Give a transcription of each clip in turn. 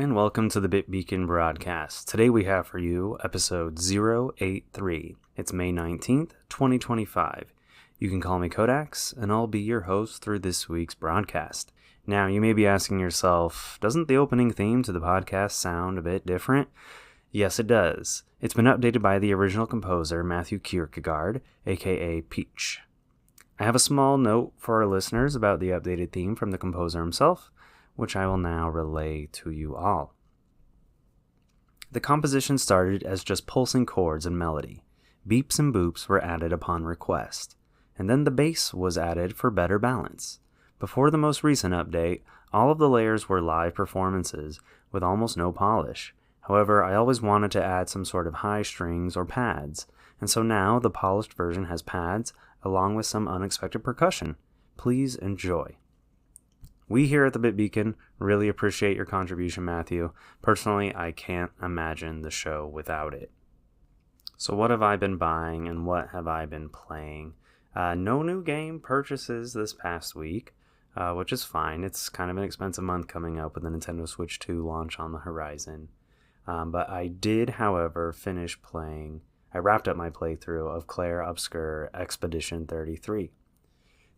and welcome to the Bit Beacon Broadcast. Today we have for you episode 083. It's May 19th, 2025. You can call me Kodax, and I'll be your host through this week's broadcast. Now, you may be asking yourself, doesn't the opening theme to the podcast sound a bit different? Yes, it does. It's been updated by the original composer, Matthew Kierkegaard, aka Peach. I have a small note for our listeners about the updated theme from the composer himself, which I will now relay to you all. The composition started as just pulsing chords and melody. Beeps and boops were added upon request, and then the bass was added for better balance. Before the most recent update, all of the layers were live performances with almost no polish. However, I always wanted to add some sort of high strings or pads, and so now the polished version has pads along with some unexpected percussion. Please enjoy. We here at the Bit Beacon really appreciate your contribution, Matthew. Personally, I can't imagine the show without it. So what have I been buying and what have I been playing? No new game purchases this past week, which is fine. It's kind of an expensive month coming up with the Nintendo Switch 2 launch on the horizon. But I did, however, I wrapped up my playthrough of Clair Obscur Expedition 33.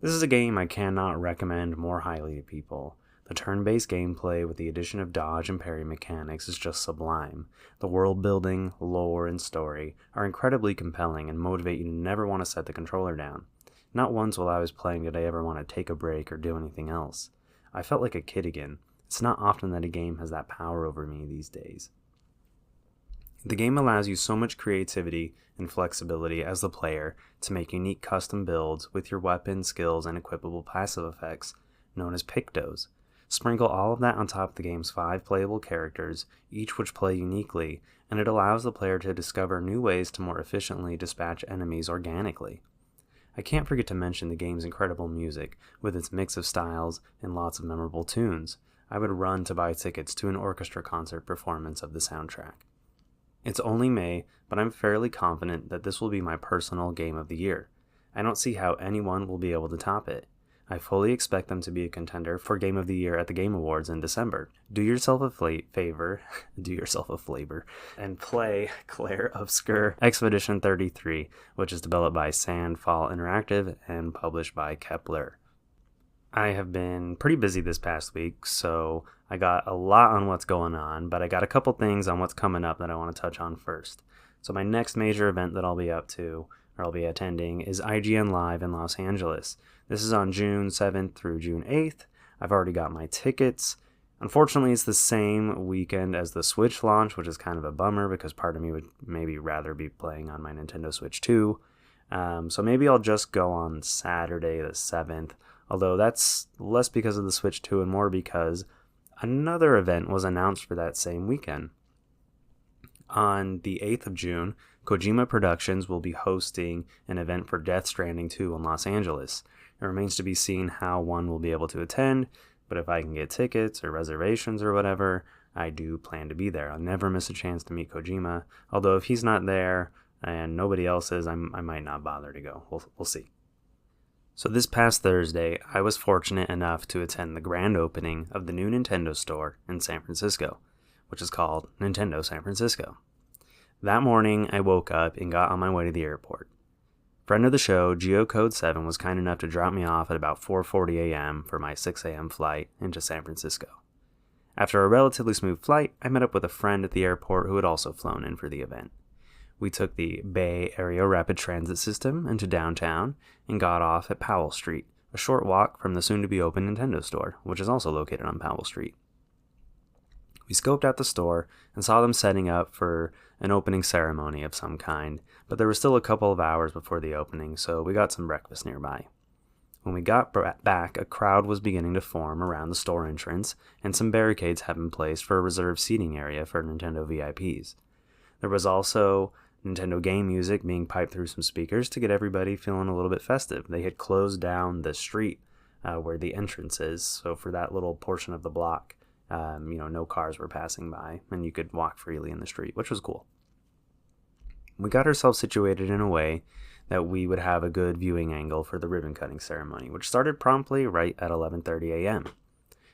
This is a game I cannot recommend more highly to people. The turn-based gameplay with the addition of dodge and parry mechanics is just sublime. The world building, lore, and story are incredibly compelling and motivate you to never want to set the controller down. Not once while I was playing did I ever want to take a break or do anything else. I felt like a kid again. It's not often that a game has that power over me these days. The game allows you so much creativity and flexibility as the player to make unique custom builds with your weapon, skills, and equipable passive effects, known as pictos. Sprinkle all of that on top of the game's 5 playable characters, each which play uniquely, and it allows the player to discover new ways to more efficiently dispatch enemies organically. I can't forget to mention the game's incredible music, with its mix of styles and lots of memorable tunes. I would run to buy tickets to an orchestra concert performance of the soundtrack. It's only May, but I'm fairly confident that this will be my personal game of the year. I don't see how anyone will be able to top it. I fully expect them to be a contender for Game of the Year at the Game Awards in December. Do yourself a flavor, and play Clair Obscur Expedition 33, which is developed by Sandfall Interactive and published by Kepler. I have been pretty busy this past week, so I got a lot on what's going on, but I got a couple things on what's coming up that I want to touch on first. So my next major event that I'll be attending is IGN Live in Los Angeles. This is on June 7th through June 8th. I've already got my tickets. Unfortunately, it's the same weekend as the Switch launch, which is kind of a bummer because part of me would maybe rather be playing on my Nintendo Switch 2. So maybe I'll just go on Saturday the 7th. Although that's less because of the Switch 2 and more because another event was announced for that same weekend. On the 8th of June, Kojima Productions will be hosting an event for Death Stranding 2 in Los Angeles. It remains to be seen how one will be able to attend, but if I can get tickets or reservations or whatever, I do plan to be there. I'll never miss a chance to meet Kojima, although if he's not there and nobody else is, I might not bother to go. We'll see. So this past Thursday, I was fortunate enough to attend the grand opening of the new Nintendo store in San Francisco, which is called Nintendo San Francisco. That morning, I woke up and got on my way to the airport. Friend of the show, Geocode7, was kind enough to drop me off at about 4:40 a.m. for my 6 a.m. flight into San Francisco. After a relatively smooth flight, I met up with a friend at the airport who had also flown in for the event. We took the Bay Area Rapid Transit System into downtown and got off at Powell Street, a short walk from the soon-to-be-open Nintendo store, which is also located on Powell Street. We scoped out the store and saw them setting up for an opening ceremony of some kind, but there were still a couple of hours before the opening, so we got some breakfast nearby. When we got back, a crowd was beginning to form around the store entrance, and some barricades had been placed for a reserved seating area for Nintendo VIPs. There was also Nintendo game music being piped through some speakers to get everybody feeling a little bit festive. They had closed down the street where the entrance is, so for that little portion of the block, no cars were passing by, and you could walk freely in the street, which was cool. We got ourselves situated in a way that we would have a good viewing angle for the ribbon cutting ceremony, which started promptly right at 11:30 a.m.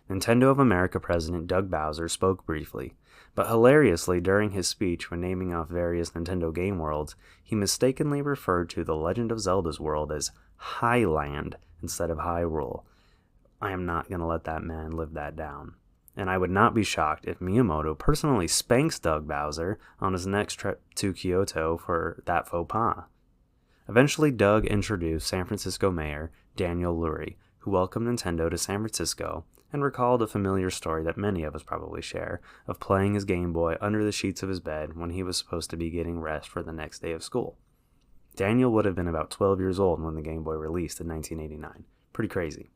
Nintendo of America President Doug Bowser spoke briefly, but hilariously during his speech when naming off various Nintendo game worlds, he mistakenly referred to the Legend of Zelda's world as Highland instead of Hyrule. I am not going to let that man live that down. And I would not be shocked if Miyamoto personally spanks Doug Bowser on his next trip to Kyoto for that faux pas. Eventually, Doug introduced San Francisco Mayor Daniel Lurie, who welcomed Nintendo to San Francisco and recalled a familiar story that many of us probably share of playing his Game Boy under the sheets of his bed when he was supposed to be getting rest for the next day of school. Daniel would have been about 12 years old when the Game Boy released in 1989. Pretty crazy.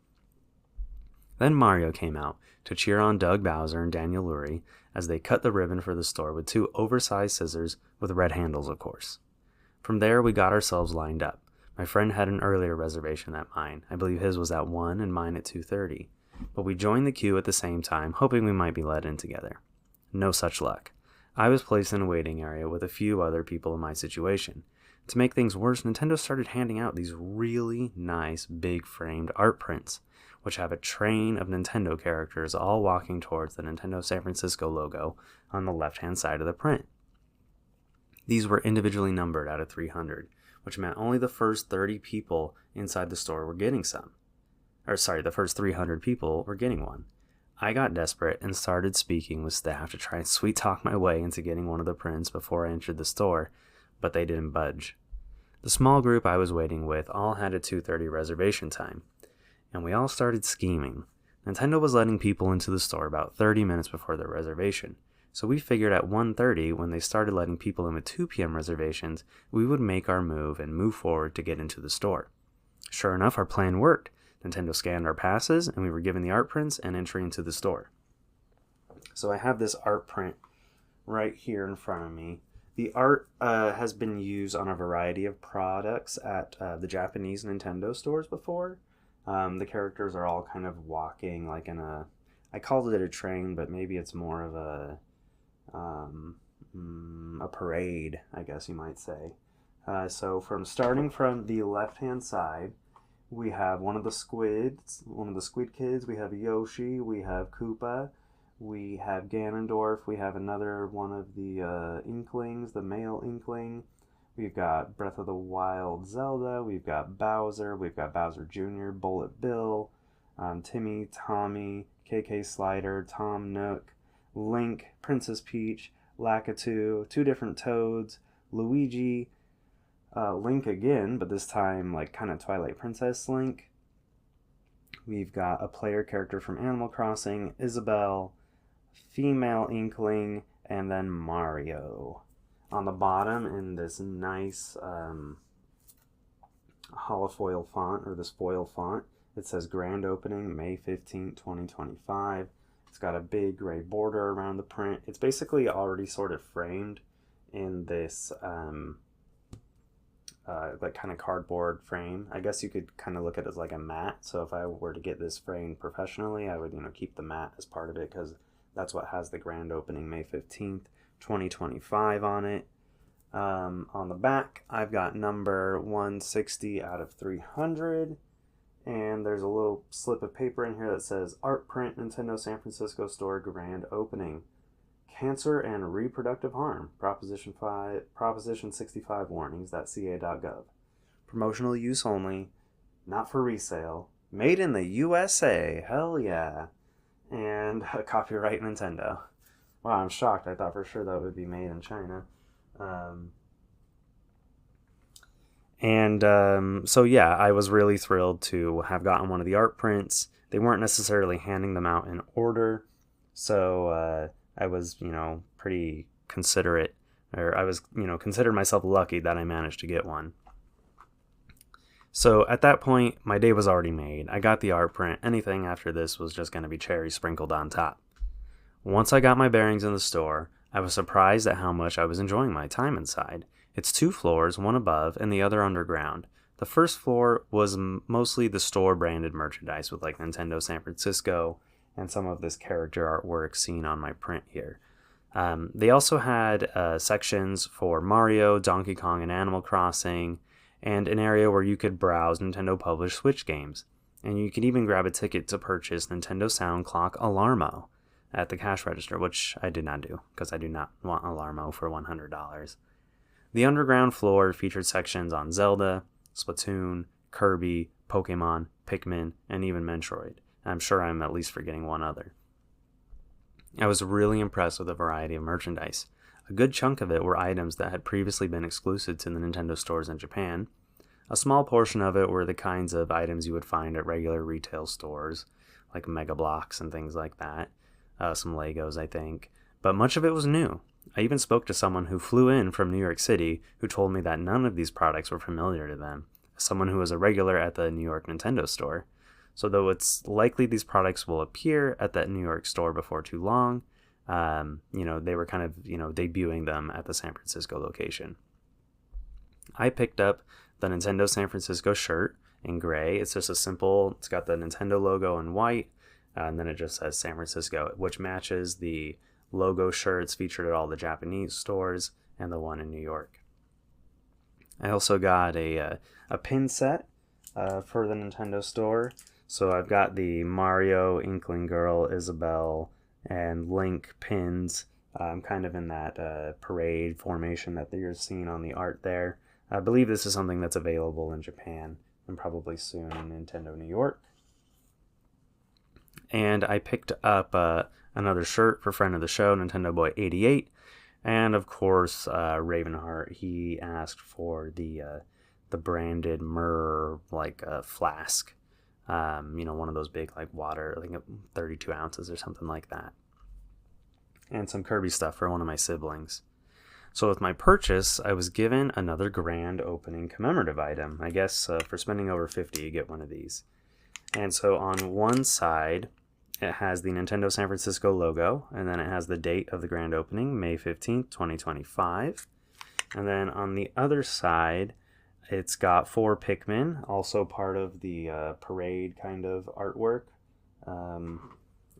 Then Mario came out to cheer on Doug Bowser and Daniel Lurie as they cut the ribbon for the store with two oversized scissors with red handles, of course. From there, we got ourselves lined up. My friend had an earlier reservation than mine. I believe his was at 1 and mine at 2:30. But we joined the queue at the same time, hoping we might be let in together. No such luck. I was placed in a waiting area with a few other people in my situation. To make things worse, Nintendo started handing out these really nice big framed art prints, which have a train of Nintendo characters all walking towards the Nintendo San Francisco logo on the left-hand side of the print. These were individually numbered out of 300, which meant only the first 30 people inside the store were getting some. The first 300 people were getting one. I got desperate and started speaking with staff to try and sweet-talk my way into getting one of the prints before I entered the store, but they didn't budge. The small group I was waiting with all had a 2:30 reservation time, and we all started scheming. Nintendo was letting people into the store about 30 minutes before their reservation, so we figured at 1:30, when they started letting people in with 2 p.m. reservations, we would make our move and move forward to get into the store. Sure enough, our plan worked. Nintendo scanned our passes, and we were given the art prints and entry into the store. So I have this art print right here in front of me. The art has been used on a variety of products at the Japanese Nintendo stores before. The characters are all kind of walking like in I called it a train, but maybe it's more of a parade, I guess you might say. So starting from the left-hand side, we have one of the squid kids, we have Yoshi, we have Koopa, we have Ganondorf, we have another one of the Inklings, the male Inkling. We've got Breath of the Wild Zelda, we've got Bowser Jr., Bullet Bill, Timmy, Tommy, KK Slider, Tom Nook, Link, Princess Peach, Lakitu, 2 different Toads, Luigi, Link again, but this time like kind of Twilight Princess Link. We've got a player character from Animal Crossing, Isabelle, female Inkling, and then Mario. On the bottom, in this nice holofoil font, or this foil font, it says Grand Opening, May 15th, 2025. It's got a big gray border around the print. It's basically already sort of framed in this like kind of cardboard frame. I guess you could kind of look at it as like a mat. So if I were to get this framed professionally, I would keep the mat as part of it, because that's what has the Grand Opening May 15th, 2025 on it. On the back, I've got number 160 out of 300. And there's a little slip of paper in here that says Art Print Nintendo San Francisco Store Grand Opening. Cancer and Reproductive Harm. Proposition 65 warnings.ca.gov. Promotional use only. Not for resale. Made in the USA. Hell yeah. And copyright Nintendo. Wow, I'm shocked. I thought for sure that would be made in China. So yeah, I was really thrilled to have gotten one of the art prints. They weren't necessarily handing them out in order, so I was, pretty considerate, or I was, considered myself lucky that I managed to get one. So at that point, my day was already made. I got the art print. Anything after this was just going to be cherries sprinkled on top. Once I got my bearings in the store, I was surprised at how much I was enjoying my time inside. It's 2 floors, one above and the other underground. The first floor was mostly the store-branded merchandise with like Nintendo San Francisco and some of this character artwork seen on my print here. They also had sections for Mario, Donkey Kong, and Animal Crossing, and an area where you could browse Nintendo-published Switch games. And you can even grab a ticket to purchase Nintendo Sound Clock Alarmo at the cash register, which I did not do because I do not want Alarmo for $100. The underground floor featured sections on Zelda, Splatoon, Kirby, Pokemon, Pikmin, and even Metroid. I'm sure I'm at least forgetting one other. I was really impressed with the variety of merchandise. A good chunk of it were items that had previously been exclusive to the Nintendo stores in Japan. A small portion of it were the kinds of items you would find at regular retail stores, like Mega Bloks and things like that. Some Legos, I think. But much of it was new. I even spoke to someone who flew in from New York City who told me that none of these products were familiar to them, someone who was a regular at the New York Nintendo store. So though it's likely these products will appear at that New York store before too long, they were kind of, debuting them at the San Francisco location. I picked up the Nintendo San Francisco shirt in gray. It's just it's got the Nintendo logo in white, and then it just says San Francisco, which matches the logo shirts featured at all the Japanese stores and the one in New York. I also got a pin set for the Nintendo store. So I've got the Mario, Inkling Girl, Isabelle, and Link pins. I'm kind of in that parade formation that you're seeing on the art there. I believe this is something that's available in Japan and probably soon in Nintendo New York. And I picked up another shirt for friend of the show, Nintendo Boy 88. And of course, Ravenheart, he asked for the branded Myrrh flask. One of those big water, I think 32 ounces or something like that. And some Kirby stuff for one of my siblings. So with my purchase, I was given another grand opening commemorative item. I guess for spending over $50, you get one of these. And so on one side, it has the Nintendo San Francisco logo, and then it has the date of the grand opening, May 15th, 2025. And then on the other side, it's got 4 Pikmin, also part of the parade kind of artwork.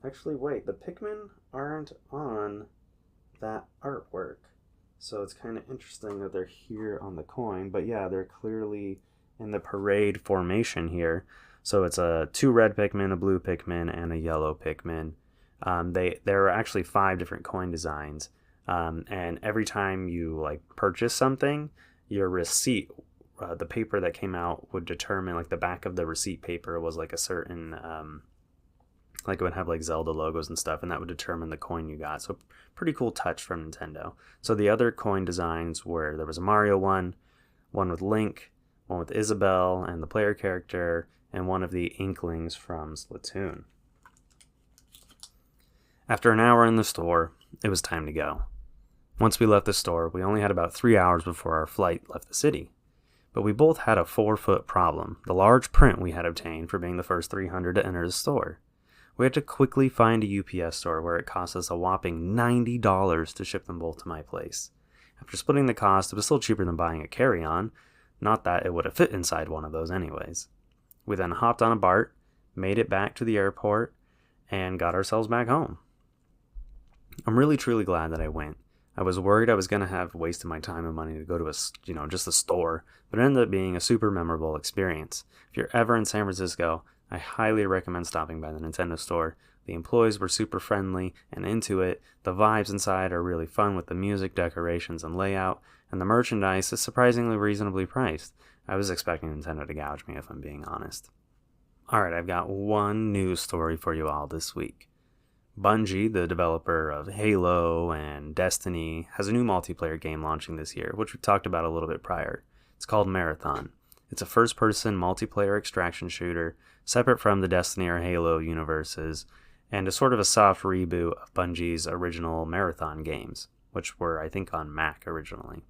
Actually, wait, the Pikmin aren't on that artwork. So it's kind of interesting that they're here on the coin. But yeah, they're clearly in the parade formation here. So it's 2 red Pikmin, a blue Pikmin, and a yellow Pikmin. There are actually 5 different coin designs. And every time you purchase something, your receipt, the paper that came out would determine, the back of the receipt paper was a certain, it would have Zelda logos and stuff, and that would determine the coin you got. So pretty cool touch from Nintendo. So the other coin designs were, there was a Mario one with Link, one with Isabelle and the player character, and one of the Inklings from Splatoon. After an hour in the store, it was time to go. Once we left the store, we only had about 3 hours before our flight left the city. But we both had a 4-foot problem, the large print we had obtained for being the first 300 to enter the store. We had to quickly find a UPS store where it cost us a whopping $90 to ship them both to my place. After splitting the cost, it was still cheaper than buying a carry-on, not that it would have fit inside one of those anyways. We then hopped on a BART, made it back to the airport, and got ourselves back home. I'm really truly glad that I went. I was worried I was going to have wasted my time and money to go to just a store, but it ended up being a super memorable experience. If you're ever in San Francisco, I highly recommend stopping by the Nintendo store. The employees were super friendly and into it. The vibes inside are really fun with the music, decorations, and layout, and the merchandise is surprisingly reasonably priced. I was expecting Nintendo to gouge me, if I'm being honest. Alright, I've got one news story for you all this week. Bungie, the developer of Halo and Destiny, has a new multiplayer game launching this year, which we talked about a little bit prior. It's called Marathon. It's a first-person multiplayer extraction shooter, separate from the Destiny or Halo universes, and is sort of a soft reboot of Bungie's original Marathon games, which were, I think, on Mac originally.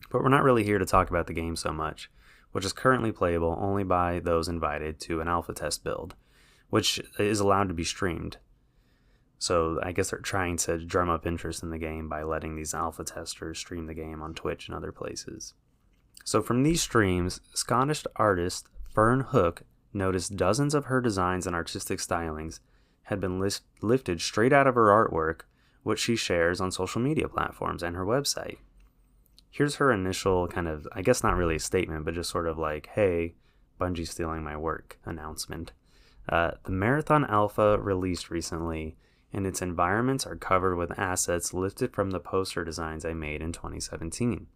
But we're not really here to talk about the game so much, which is currently playable only by those invited to an alpha test build, which is allowed to be streamed. So I guess they're trying to drum up interest in the game by letting these alpha testers stream the game on Twitch and other places. So from these streams, Scottish artist Fern Hook noticed dozens of her designs and artistic stylings had been lifted straight out of her artwork, which she shares on social media platforms and her website. Here's her initial kind of, I guess not really a statement, but just sort of hey, Bungie stealing my work announcement. The Marathon Alpha released recently, and its environments are covered with assets lifted from the poster designs I made in 2017.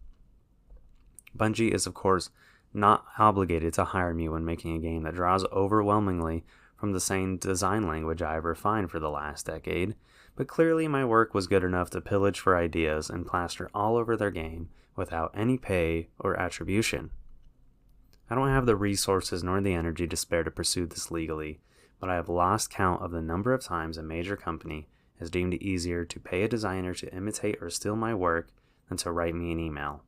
Bungie is, of course, not obligated to hire me when making a game that draws overwhelmingly from the same design language I have refined for the last decade, but clearly my work was good enough to pillage for ideas and plaster all over their game without any pay or attribution. I don't have the resources nor the energy to spare to pursue this legally, but I have lost count of the number of times a major company has deemed it easier to pay a designer to imitate or steal my work than to write me an email.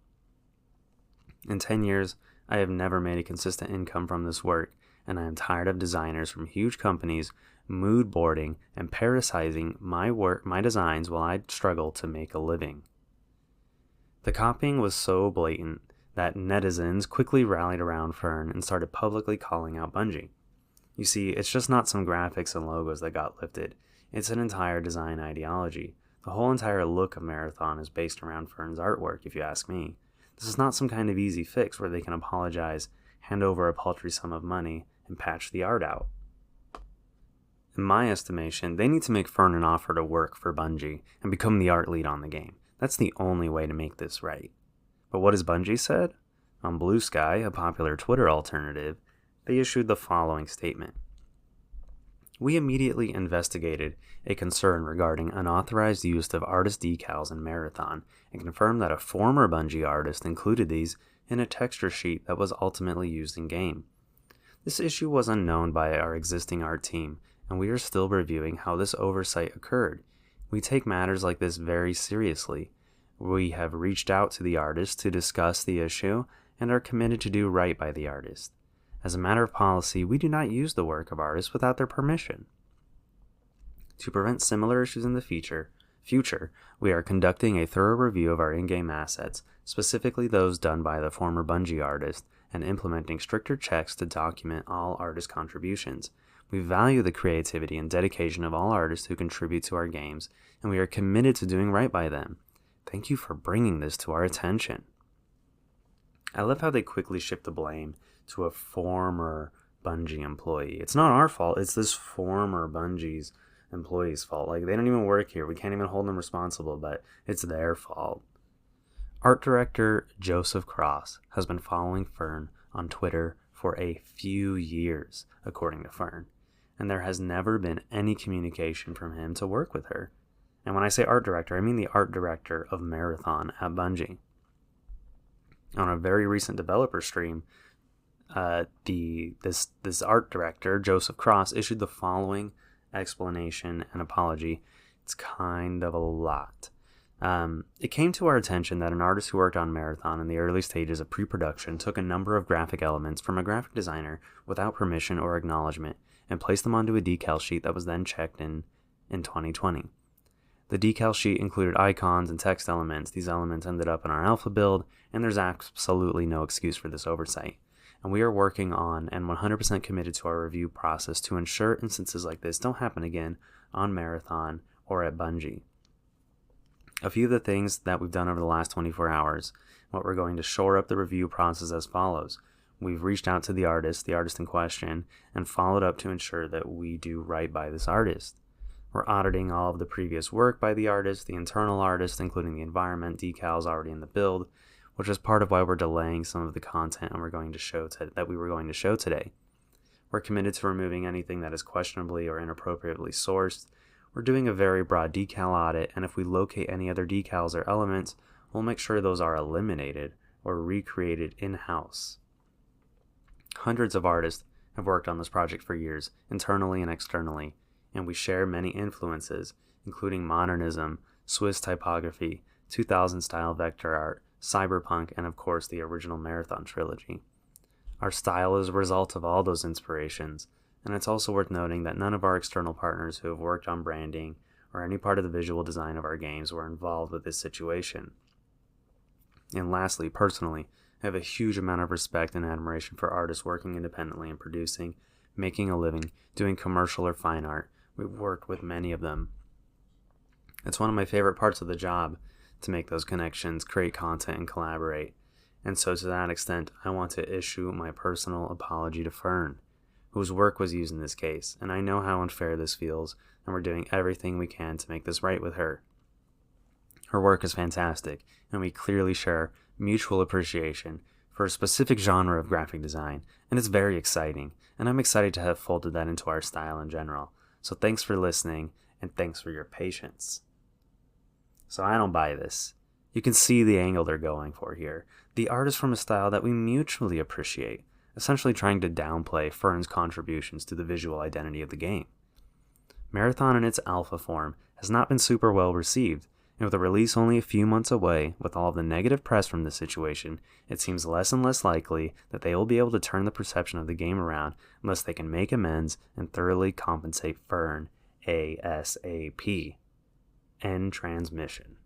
In 10 years, I have never made a consistent income from this work, and I am tired of designers from huge companies mood boarding and parasizing my designs while I struggle to make a living. The copying was so blatant that netizens quickly rallied around Fern and started publicly calling out Bungie. You see, it's just not some graphics and logos that got lifted. It's an entire design ideology. The whole entire look of Marathon is based around Fern's artwork, if you ask me. This is not some kind of easy fix where they can apologize, hand over a paltry sum of money, and patch the art out. In my estimation, they need to make Fern an offer to work for Bungie and become the art lead on the game. That's the only way to make this right. But what has Bungie said? On Blue Sky, a popular Twitter alternative, they issued the following statement. We immediately investigated a concern regarding unauthorized use of artist decals in Marathon and confirmed that a former Bungie artist included these in a texture sheet that was ultimately used in-game. This issue was unknown by our existing art team, and we are still reviewing how this oversight occurred. We take matters like this very seriously. We have reached out to the artist to discuss the issue and are committed to do right by the artist. As a matter of policy, we do not use the work of artists without their permission. To prevent similar issues in the future, we are conducting a thorough review of our in-game assets, specifically those done by the former Bungie artist, and implementing stricter checks to document all artist contributions. We value the creativity and dedication of all artists who contribute to our games, and we are committed to doing right by them. Thank you for bringing this to our attention. I love how they quickly shift the blame to a former Bungie employee. It's not our fault, it's this former Bungie's employee's fault. Like, they don't even work here. We can't even hold them responsible, but it's their fault. Art director Joseph Cross has been following Fern on Twitter for a few years, according to Fern, and there has never been any communication from him to work with her. And when I say art director, I mean the art director of Marathon at Bungie. On a very recent developer stream, this art director, Joseph Cross, issued the following explanation and apology. It's kind of a lot. It came to our attention that an artist who worked on Marathon in the early stages of pre-production took a number of graphic elements from a graphic designer without permission or acknowledgement and placed them onto a decal sheet that was then checked in 2020. The decal sheet included icons and text elements. These elements ended up in our alpha build, and there's absolutely no excuse for this oversight. And we are working on and 100% committed to our review process to ensure instances like this don't happen again on Marathon or at Bungie. A few of the things that we've done over the last 24 hours, what we're going to shore up the review process as follows. We've reached out to the artist in question, and followed up to ensure that we do right by this artist. We're auditing all of the previous work by the artist, the internal artist, including the environment decals already in the build, which is part of why we're delaying some of the content that we were going to show today. We're committed to removing anything that is questionably or inappropriately sourced. We're doing a very broad decal audit, and if we locate any other decals or elements, we'll make sure those are eliminated or recreated in-house. Hundreds of artists have worked on this project for years, internally and externally, and we share many influences, including modernism, Swiss typography, 2000 style vector art, cyberpunk, and of course the original Marathon trilogy. Our style is a result of all those inspirations, and it's also worth noting that none of our external partners who have worked on branding or any part of the visual design of our games were involved with this situation. And lastly, personally, I have a huge amount of respect and admiration for artists working independently and producing, making a living, doing commercial or fine art. We've worked with many of them. It's one of my favorite parts of the job to make those connections, create content, and collaborate. And so to that extent, I want to issue my personal apology to Fern, whose work was used in this case, and I know how unfair this feels, and we're doing everything we can to make this right with her. Her work is fantastic, and we clearly share mutual appreciation for a specific genre of graphic design, and it's very exciting, and I'm excited to have folded that into our style in general. So thanks for listening, and thanks for your patience. So I don't buy this. You can see the angle they're going for here. The art is from a style that we mutually appreciate, essentially trying to downplay Fern's contributions to the visual identity of the game. Marathon in its alpha form has not been super well received, and with a release only a few months away, with all of the negative press from this situation, it seems less and less likely that they will be able to turn the perception of the game around unless they can make amends and thoroughly compensate Fern ASAP. End transmission.